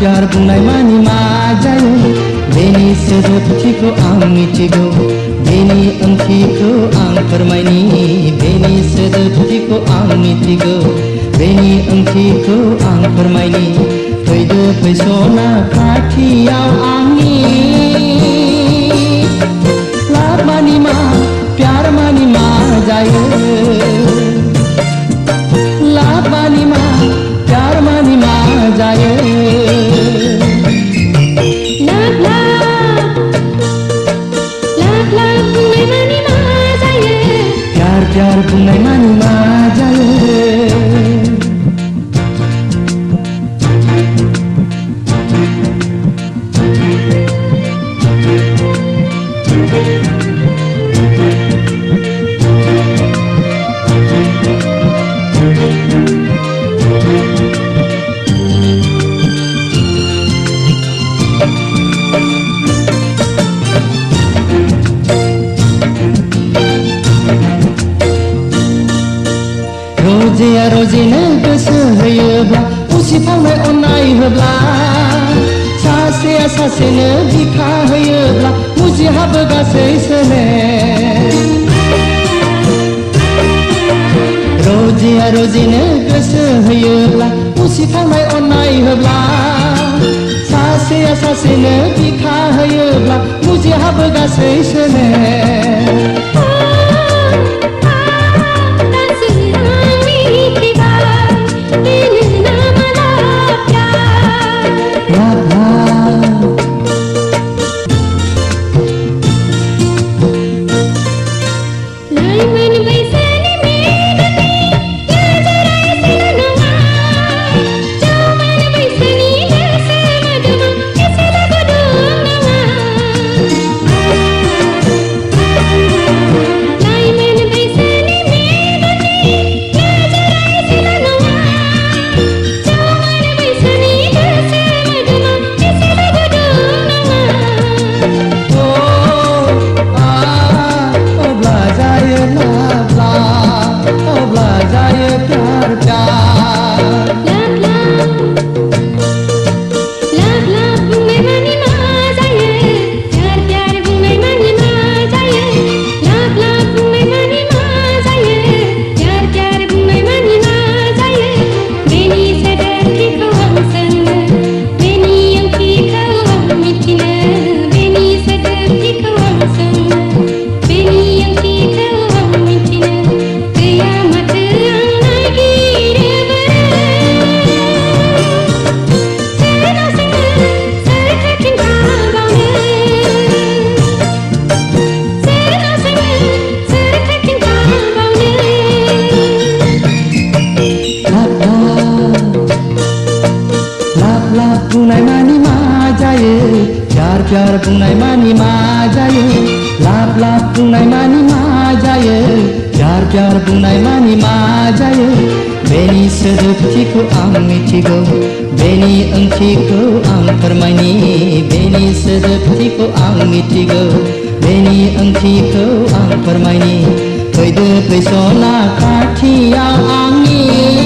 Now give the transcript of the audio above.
प्यार बुंनाय मानि मा जायो बेनि सोदोबथिखौ आं मिथिगौ बेनि ओंथिखौ आं फोरमायनि बेनि सोदोबथिखौ आं मिथिगौ बेनि ओंथिखौ आं फोरमायनि फैदो फैसना खाथियाव आंनि लाभ मानि मा प्यार मानि मा जायो लाभ मानि मा प्यार मानि मा जायो लाभ लाभ बुंनाय मानि मा जायो प्यार प्यार बुंनाय मानि मा जायो रोजिया रोजिनो गोसो होयोब्ला उसिफावनाय अननाय होब्ला सासेया सासेनो बिखा होयोब्ला मुजिहाबो गासै सोले रोजिया रोजिनो गोसो होयोब्ला उसिफावनाय अननाय होब्ला सासेया सासेनो बिखा होयोब्ला मुजिहाबो गासै सोले बुंनाय मानि मा जायो प्यार प्यार बुंनाय मानि मा जायो लाभ लाभ बुंनाय मानि मा जायो प्यार प्यार बुंनाय मानि मा जायो बेनि सोदोबथिखौ आं मिथिगौ बेनि ओंथिखौ आं फोरमायनि बेनि सोदोबथिखौ आं मिथिगौ बेनि ओंथिखौ आं फोरमायनि फैदो फैसना खाथियाव आंनि